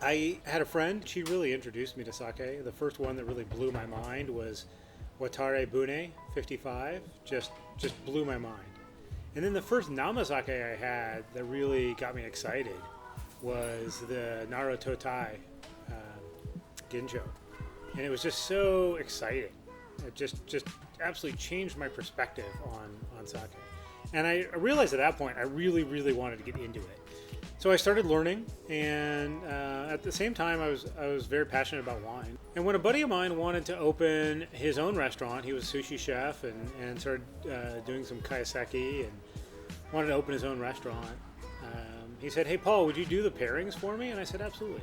I had a friend. She really introduced me to sake. The first one that really blew my mind was Watare Bune 55. Just blew my mind. And then the first Namazake I had that really got me excited was the Narutotai Ginjo, and it was just so exciting. It just absolutely changed my perspective on sake. And I realized at that point I really wanted to get into it. So I started learning, and at the same time I was very passionate about wine. And when a buddy of mine wanted to open his own restaurant, he was a sushi chef and started doing some kaiseki and wanted to open his own restaurant. He said, "Hey Paul, would you do the pairings for me?" And I said, "Absolutely."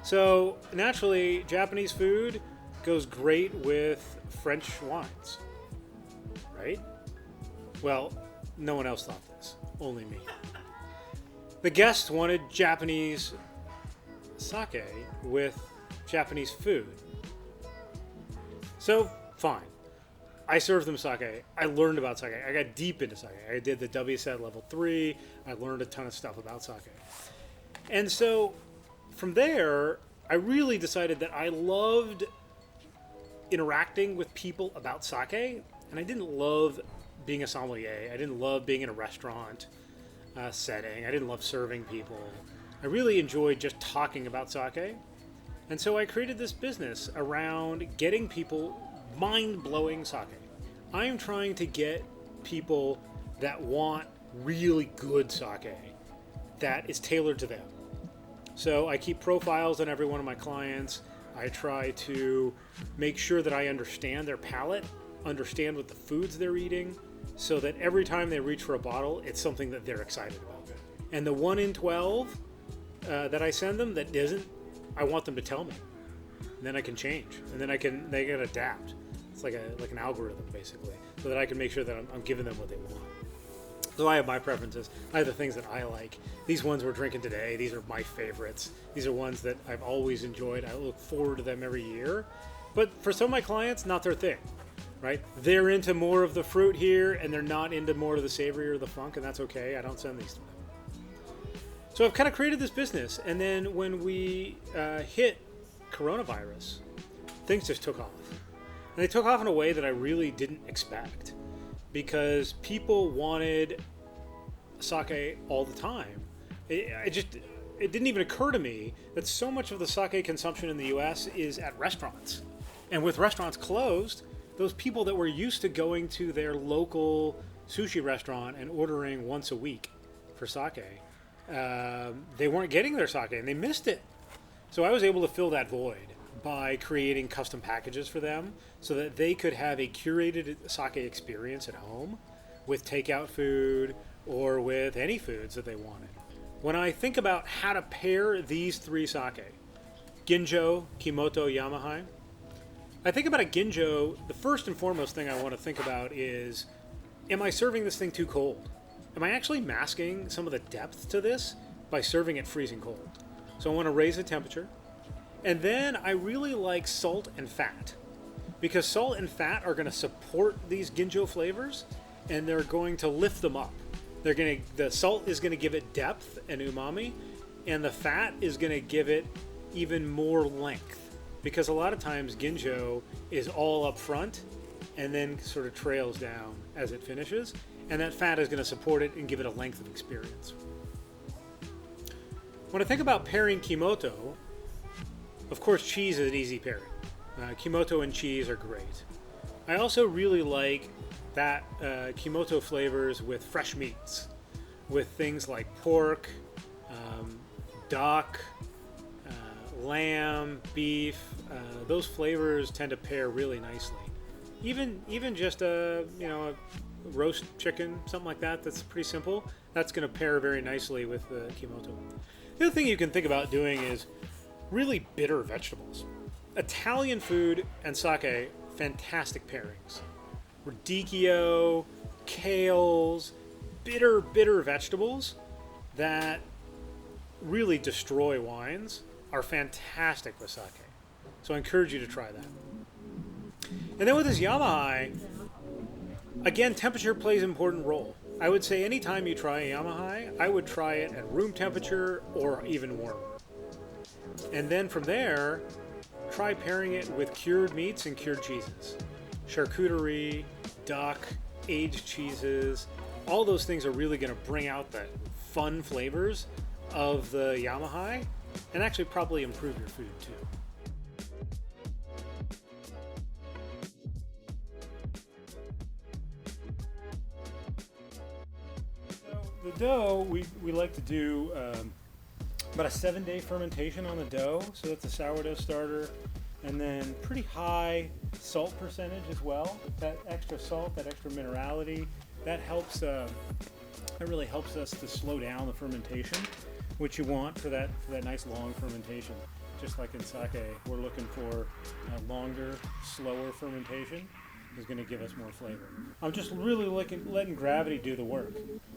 So naturally, Japanese food goes great with French wines, right? Well, no one else thought this, only me. The guests wanted Japanese sake with Japanese food. So, fine. I served them sake. I learned about sake. I got deep into sake. I did the WSET level 3. I learned a ton of stuff about sake. And so, from there, I really decided that I loved interacting with people about sake, and I didn't love being a sommelier. I didn't love being in a restaurant setting. I didn't love serving people. I really enjoyed just talking about sake. And so I created this business around getting people mind-blowing sake. I am trying to get people that want really good sake that is tailored to them. So I keep profiles on every one of my clients. I try to make sure that I understand their palate, understand what the foods they're eating, so that every time they reach for a bottle, it's something that they're excited about. And the 1 in 12 that I send them that isn't, I want them to tell me. And then I can change, and then they can adapt. It's like an algorithm, basically, so that I can make sure that I'm giving them what they want. So I have my preferences. I have the things that I like. These ones we're drinking today, these are my favorites. These are ones that I've always enjoyed. I look forward to them every year. But for some of my clients, not their thing, right? They're into more of the fruit here, and they're not into more of the savory or the funk, and that's okay. I don't send these to them. So I've kind of created this business, and then when we hit coronavirus, things just took off. And they took off in a way that I really didn't expect, because people wanted sake all the time. It didn't even occur to me that so much of the sake consumption in the US is at restaurants. And with restaurants closed, those people that were used to going to their local sushi restaurant and ordering once a week for sake, they weren't getting their sake and they missed it. So I was able to fill that void by creating custom packages for them so that they could have a curated sake experience at home with takeout food or with any foods that they wanted. When I think about how to pair these 3 sake, Ginjo, Kimoto, Yamahai, I think about a Ginjo, the first and foremost thing I want to think about is, am I serving this thing too cold? Am I actually masking some of the depth to this by serving it freezing cold? So I want to raise the temperature. And then I really like salt and fat, because salt and fat are going to support these Ginjo flavors, and they're going to lift them up. The salt is going to give it depth and umami, and the fat is going to give it even more length, because a lot of times Ginjo is all up front and then sort of trails down as it finishes, and that fat is going to support it and give it a length of experience. When I think about pairing Kimoto, of course, cheese is an easy pairing. Kimoto and cheese are great. I also really like that Kimoto flavors with fresh meats, with things like pork, duck, lamb, beef. Those flavors tend to pair really nicely. Even just a roast chicken, something like that. That's pretty simple. That's going to pair very nicely with the Kimoto. The other thing you can think about doing is really bitter vegetables. Italian food and sake, fantastic pairings. Radicchio, kales, bitter vegetables that really destroy wines are fantastic with sake. So I encourage you to try that. And then with this Yamahai, again, temperature plays an important role. I would say anytime you try a Yamahai, I would try it at room temperature or even warmer. And then from there, try pairing it with cured meats and cured cheeses. Charcuterie, duck, aged cheeses, all those things are really going to bring out the fun flavors of the Yamahai and actually probably improve your food too. The dough, we like to do about a 7-day fermentation on the dough, so that's a sourdough starter, and then pretty high salt percentage as well. That extra salt, that extra minerality, that helps. That really helps us to slow down the fermentation, which you want for that nice long fermentation. Just like in sake, we're looking for a longer, slower fermentation. Is going to give us more flavor. I'm just really letting gravity do the work,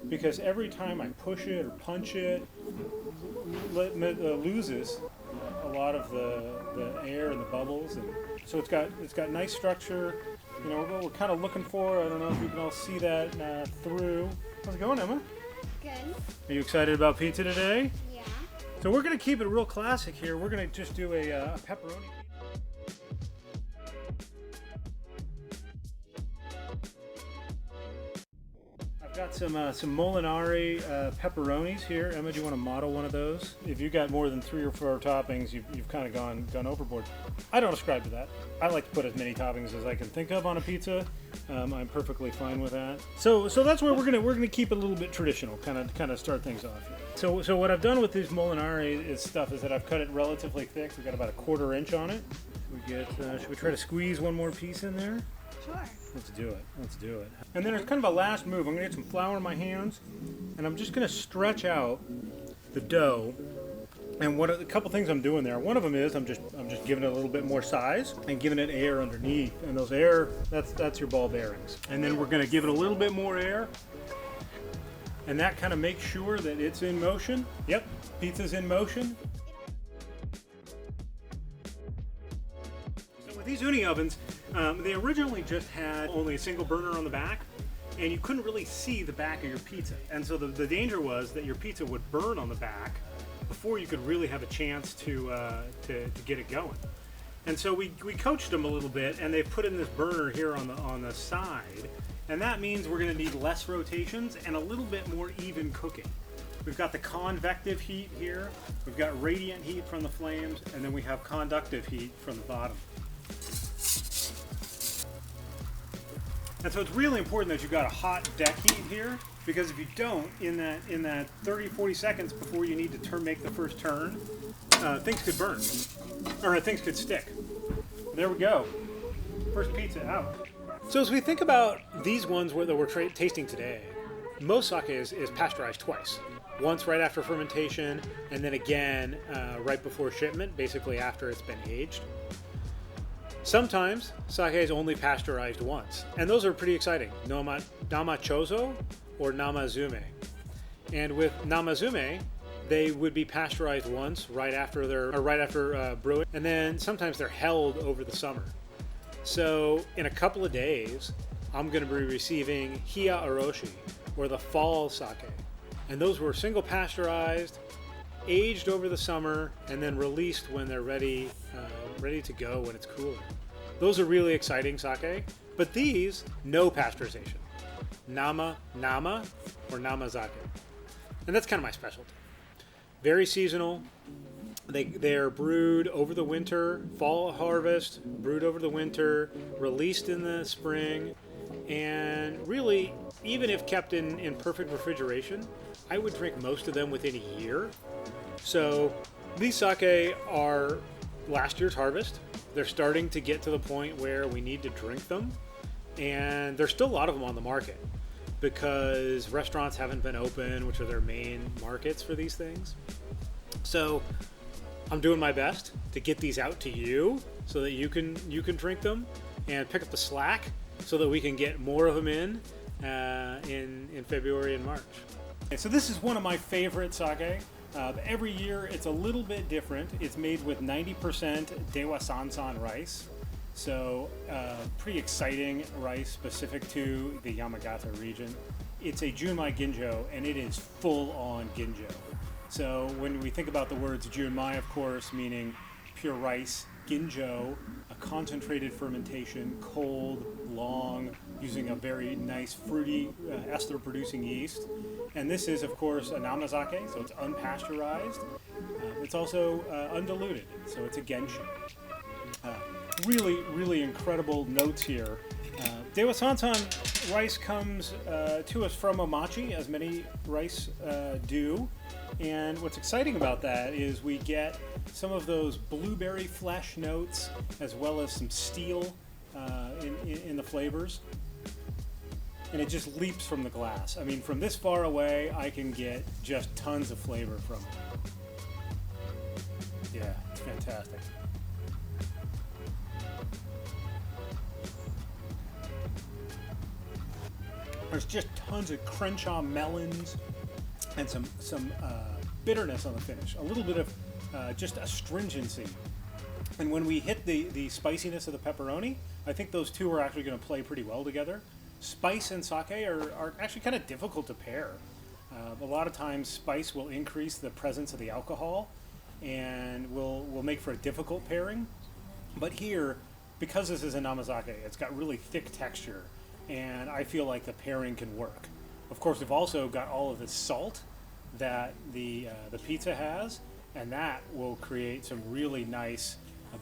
because every time I push it or punch it, loses a lot of the air and the bubbles, and so it's got nice structure. You know, what we're kind of looking for. I don't know if you can all see that through. How's it going, Emma? Good. Are you excited about pizza today? Yeah. So we're going to keep it real classic here. We're going to just do a pepperoni. Got some Molinari pepperonis here. Emma, do you want to model one of those? If you got more than 3 or 4 toppings, you've kind of gone overboard. I don't ascribe to that. I like to put as many toppings as I can think of on a pizza. I'm perfectly fine with that. So that's where we're gonna keep it a little bit traditional, kind of start things off here. So what I've done with these Molinari is that I've cut it relatively thick. We've got about a 1/4 inch on it. Should we try to squeeze one more piece in there? Sure. Let's do it. And then it's kind of a last move. I'm going to get some flour in my hands, and I'm just going to stretch out the dough. And a couple things I'm doing there. One of them is I'm just giving it a little bit more size and giving it air underneath. And those air, that's your ball bearings. And then we're going to give it a little bit more air, and that kind of makes sure that it's in motion. Yep, pizza's in motion. With these Ooni ovens, they originally just had only a single burner on the back, and you couldn't really see the back of your pizza. And so the danger was that your pizza would burn on the back before you could really have a chance to get it going. And so we coached them a little bit, and they put in this burner here on the side, and that means we're going to need less rotations and a little bit more even cooking. We've got the convective heat here, we've got radiant heat from the flames, and then we have conductive heat from the bottom. And so it's really important that you've got a hot deck heat here, because if you don't, in that 30-40 seconds before you need to make the first turn, things could burn, or things could stick. There we go. First pizza out. So as we think about these ones that we're tasting today, most sake is pasteurized twice. Once right after fermentation, and then again right before shipment, basically after it's been aged. Sometimes sake is only pasteurized once, and those are pretty exciting. Namachozo or namazume. And with namazume, they would be pasteurized once right after brewing, and then sometimes they're held over the summer. So in a couple of days, I'm going to be receiving hiya aroshi, or the fall sake, and those were single pasteurized, aged over the summer, and then released when they're ready to go when it's cooler. Those are really exciting sake, but these, no pasteurization. Nama, or Namazake. And that's kind of my specialty. Very seasonal. They're brewed over the winter, fall harvest, brewed over the winter, released in the spring, and really, even if kept in perfect refrigeration, I would drink most of them within a year. So these sake are last year's harvest. They're starting to get to the point where we need to drink them, and there's still a lot of them on the market because restaurants haven't been open, which are their main markets for these things. So I'm doing my best to get these out to you so that you can drink them and pick up the slack so that we can get more of them in February and March. Okay, so this is one of my favorite sake. Every year it's a little bit different. It's made with 90% Dewa Sansan rice. So pretty exciting rice specific to the Yamagata region. It's a Junmai Ginjo, and it is full on Ginjo. So when we think about the words junmai, of course, meaning pure rice, ginjo, a concentrated fermentation, cold, long, using a very nice fruity ester-producing yeast. And this is, of course, a namazake, so it's unpasteurized. It's also undiluted, so it's a genshin. Really, really incredible notes here. Dewa Sansan rice comes to us from Omachi, as many rice do. And what's exciting about that is we get some of those blueberry flesh notes, as well as some steel in the flavors. And it just leaps from the glass. I mean, from this far away, I can get just tons of flavor from it. Yeah, it's fantastic. There's just tons of Crenshaw melons and some bitterness on the finish. A little bit of just astringency. And when we hit the spiciness of the pepperoni, I think those two are actually going to play pretty well together. Spice and sake are actually kind of difficult to pair. A lot of times spice will increase the presence of the alcohol and will make for a difficult pairing. But here, because this is a namazake, it's got really thick texture, and I feel like the pairing can work. Of course, we've also got all of the salt that the pizza has, and that will create some really nice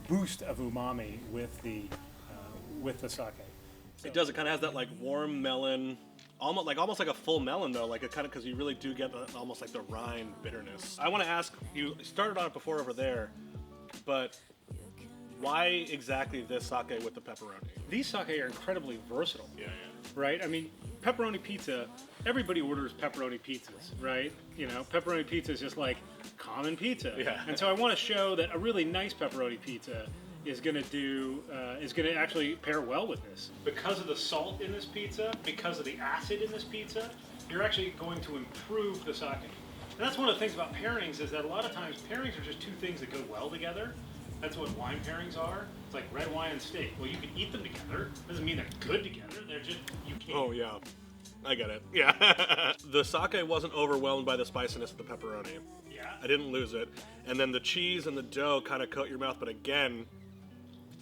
boost of umami with the sake. It does. It kind of has that like warm melon, almost like a full melon though. Like it kind of, because you really do get almost like the rind bitterness. I want to ask you, started on it before over there, but why exactly this sake with the pepperoni? These sake are incredibly versatile. Yeah. Right? I mean, pepperoni pizza, everybody orders pepperoni pizzas, right? You know, pepperoni pizza is just like common pizza. Yeah. And so I want to show that a really nice pepperoni pizza is going to actually pair well with this. Because of the salt in this pizza, because of the acid in this pizza, you're actually going to improve the sake. And that's one of the things about pairings, is that a lot of times pairings are just two things that go well together. That's what wine pairings are. It's like red wine and steak. Well, you can eat them together. Doesn't mean they're good together. They're just, you can't. Oh yeah, I get it. Yeah. The sake wasn't overwhelmed by the spiciness of the pepperoni. Yeah. I didn't lose it. And then the cheese and the dough kind of coat your mouth, but again,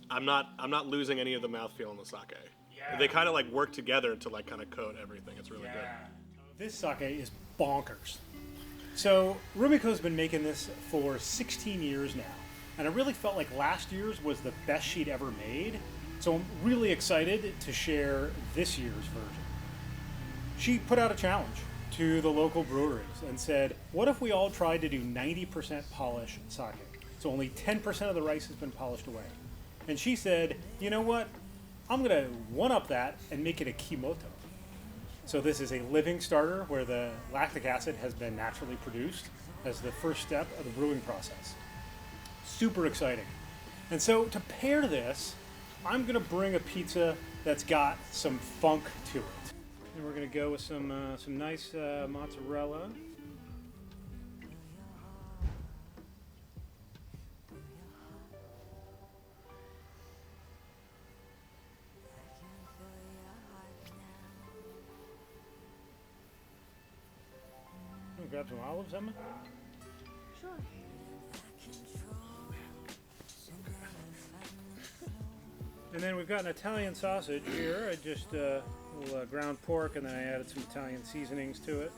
I'm not losing any of the mouthfeel in the sake. Yeah. They kind of like work together to like kind of coat everything. It's really good. This sake is bonkers. So Rumiko's been making this for 16 years now. And I really felt like last year's was the best she'd ever made. So I'm really excited to share this year's version. She put out a challenge to the local breweries and said, what if we all tried to do 90% polish sake? So only 10% of the rice has been polished away. And she said, you know what? I'm going to one-up that and make it a kimoto. So this is a living starter where the lactic acid has been naturally produced as the first step of the brewing process. Super exciting. And so to pair this, I'm going to bring a pizza that's got some funk to it. And we're going to go with some nice mozzarella. Grab some olives, Emma? Sure. And then we've got an Italian sausage here. I just a little ground pork, and then I added some Italian seasonings to it.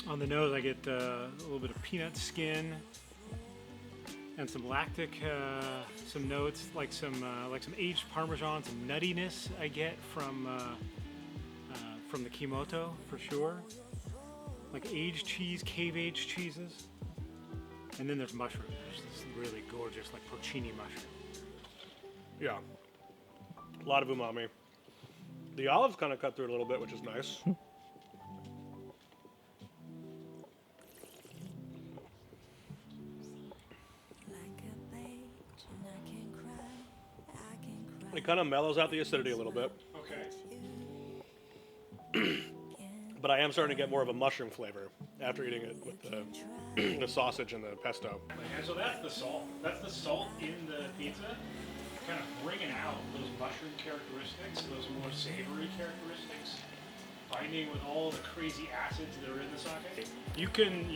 On the nose, I get a little bit of peanut skin and some lactic, some notes like some aged Parmesan, some nuttiness I get from the kimoto for sure, like aged cheese, cave-aged cheeses, and then there's mushrooms. There's this really gorgeous like porcini mushroom. Yeah. A lot of umami. The olives kind of cut through it a little bit, which is nice. It kind of mellows out the acidity a little bit. Okay. But I am starting to get more of a mushroom flavor. after eating it with the sausage and the pesto. And so that's the salt. That's the salt in the pizza, kind of bringing out those mushroom characteristics, those more savory characteristics, binding with all the crazy acids that are in the sake. You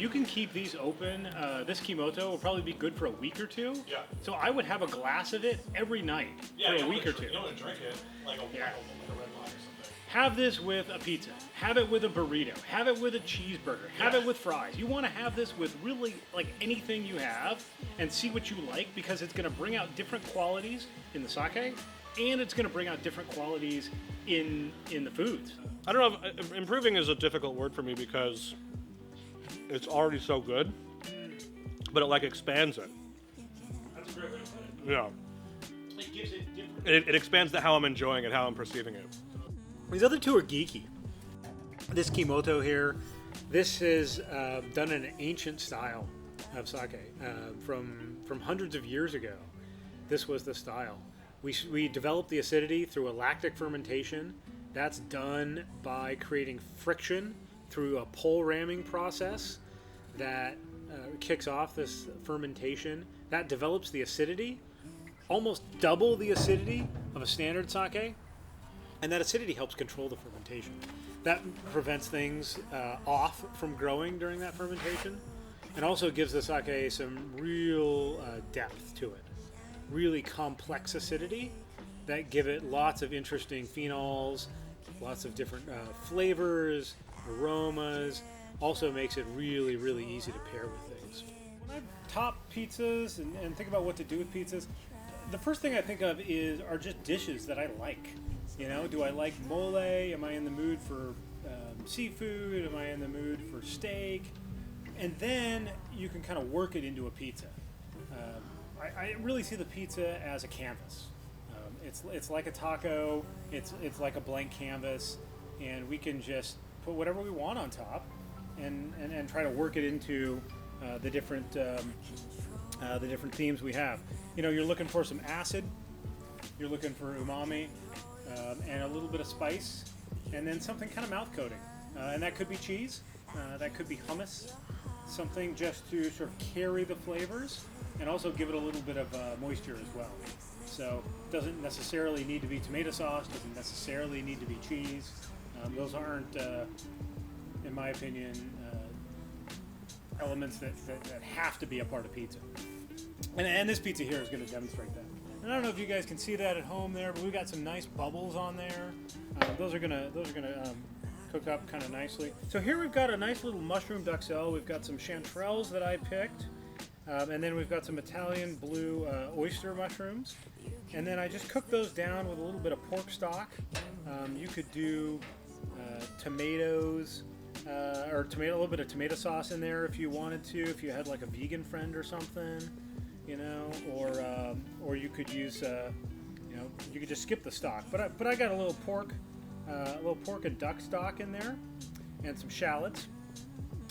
can keep these open. This Kimoto will probably be good for a week or two. Yeah. So I would have a glass of it every night for a week or two. You don't want to drink it like a red wine or something. Have this with a pizza. Have it with a burrito. Have it with a cheeseburger. Have it with fries. You want to have this with really like anything you have and see what you like, because it's going to bring out different qualities in the sake, and it's going to bring out different qualities in the foods. I don't know if improving is a difficult word for me because it's already so good, but it like expands it. That's a great way to put it. Yeah. It gives it different. It expands to how I'm enjoying it, how I'm perceiving it. These other two are geeky. This Kimoto here, this is done in an ancient style of sake from hundreds of years ago. This was the style. We developed the acidity through a lactic fermentation. That's done by creating friction through a pole ramming process that kicks off this fermentation. That develops the acidity, almost double the acidity of a standard sake. And that acidity helps control the fermentation. That prevents things off from growing during that fermentation, and also gives the sake some real depth to it. Really complex acidity that give it lots of interesting phenols, lots of different flavors, aromas. Also makes it really, really easy to pair with things. When I top pizzas and think about what to do with pizzas, the first thing I think of are just dishes that I like. You know, do I like mole? Am I in the mood for seafood? Am I in the mood for steak? And then you can kind of work it into a pizza. I really see the pizza as a canvas. It's like a taco. It's like a blank canvas, and we can just put whatever we want on top, and try to work it into the different themes we have. You know, you're looking for some acid. You're looking for umami. And a little bit of spice, and then something kind of mouth coating. And that could be cheese, that could be hummus, something just to sort of carry the flavors and also give it a little bit of moisture as well. So it doesn't necessarily need to be tomato sauce, doesn't necessarily need to be cheese. Those aren't, in my opinion, elements that have to be a part of pizza. And this pizza here is going to demonstrate that. And I don't know if you guys can see that at home there, but we've got some nice bubbles on there. Those are gonna cook up kind of nicely. So here we've got a nice little mushroom duxelle. We've got some chanterelles that I picked, and then we've got some Italian blue oyster mushrooms. And then I just cooked those down with a little bit of pork stock. You could do tomatoes or a little bit of tomato sauce in there if you wanted to, if you had like a vegan friend or something. You know, or you could use, you could just skip the stock. But I got a little pork and duck stock in there, and some shallots,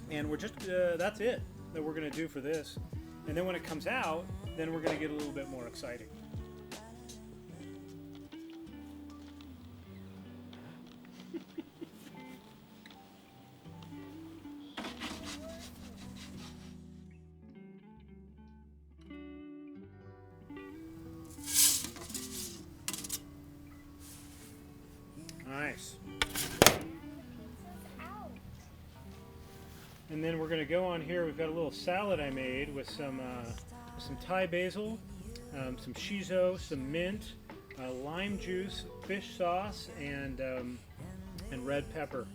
and we're just that's it that we're gonna do for this. And then when it comes out, then we're gonna get a little bit more exciting. Nice. And then we're going to go on here. We've got a little salad I made with some Thai basil, some shiso, some mint, lime juice, fish sauce, and red pepper.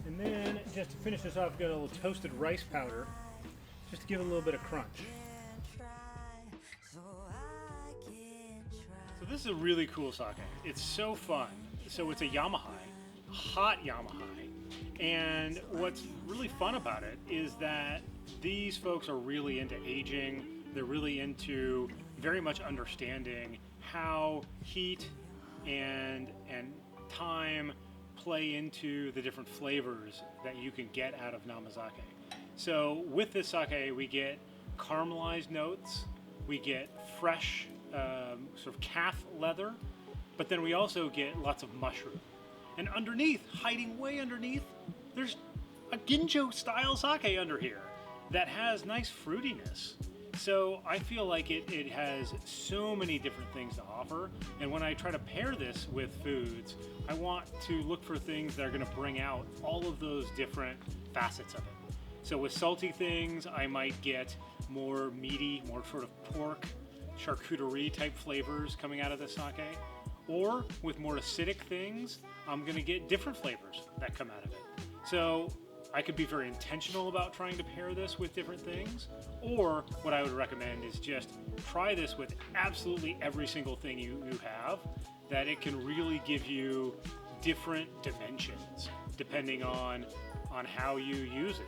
And then just to finish this off, we've got a little toasted rice powder, just to give it a little bit of crunch. So this is a really cool sake. It's so fun. So it's a Yamahai, hot Yamahai, and what's really fun about it is that these folks are really into aging. They're really into very much understanding how heat and time play into the different flavors that you can get out of Namazake. So with this sake, we get caramelized notes, we get fresh sort of calf leather, but then we also get lots of mushroom. And underneath, hiding way underneath, there's a ginjo style sake under here that has nice fruitiness. So I feel like it has so many different things to offer. And when I try to pair this with foods, I want to look for things that are going to bring out all of those different facets of it. So with salty things, I might get more meaty, more sort of pork, charcuterie type flavors coming out of the sake. Or with more acidic things, I'm going to get different flavors that come out of it. So I could be very intentional about trying to pair this with different things, or what I would recommend is just try this with absolutely every single thing you have, that it can really give you different dimensions depending on how you use it.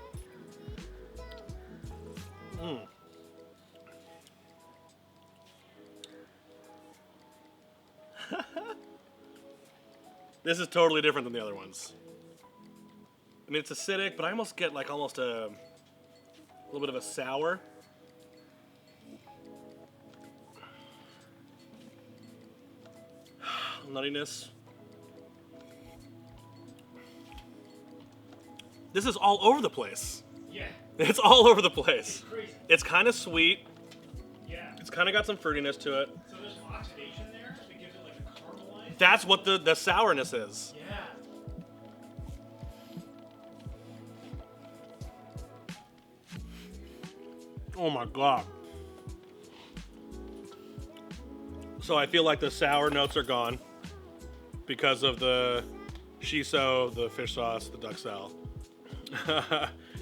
This is totally different than the other ones. I mean, it's acidic, but I almost get like almost a little bit of a sour. Nuttiness. This is all over the place. Yeah. It's all over the place. It's crazy. It's kind of sweet. Yeah. It's kind of got some fruitiness to it. So there's oxidation there that gives it like a caramelized. That's what the sourness is. Yeah. Oh my god. So I feel like the sour notes are gone because of the shiso, the fish sauce, the duxelle.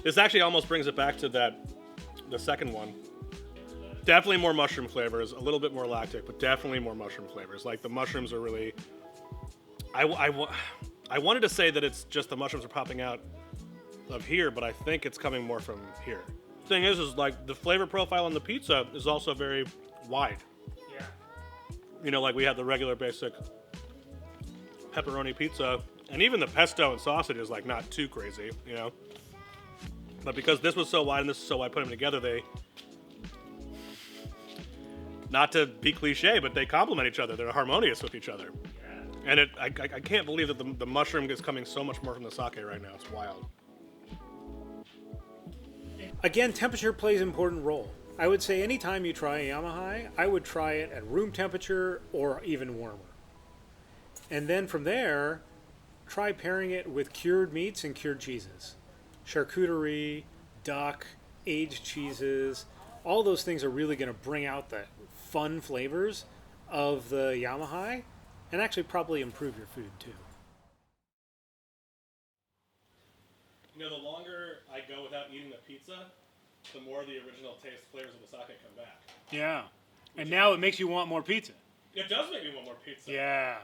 This actually almost brings it back to the second one. Definitely more mushroom flavors, a little bit more lactic, but definitely more mushroom flavors. Like the mushrooms are really... I wanted to say that it's just the mushrooms are popping out of here, but I think it's coming more from here. Thing is like the flavor profile on the pizza is also very wide. Yeah. You know, like we have the regular basic pepperoni pizza, and even the pesto and sausage is like not too crazy, you know. But because this was so wide and this is so wide, put them together, they, not to be cliche, but they complement each other. They're harmonious with each other. Yeah. And I can't believe that the mushroom is coming so much more from the sake right now. It's wild. Again, temperature plays an important role. I would say anytime you try a Yamahai, I would try it at room temperature or even warmer. And then from there, try pairing it with cured meats and cured cheeses. Charcuterie, duck, aged cheeses, all those things are really going to bring out the fun flavors of the Yamahai and actually probably improve your food too. You know, the longer I go without eating the pizza, the more the original taste flavors of the sake come back. Yeah. And now it makes you want more pizza. It does make me want more pizza. Yeah.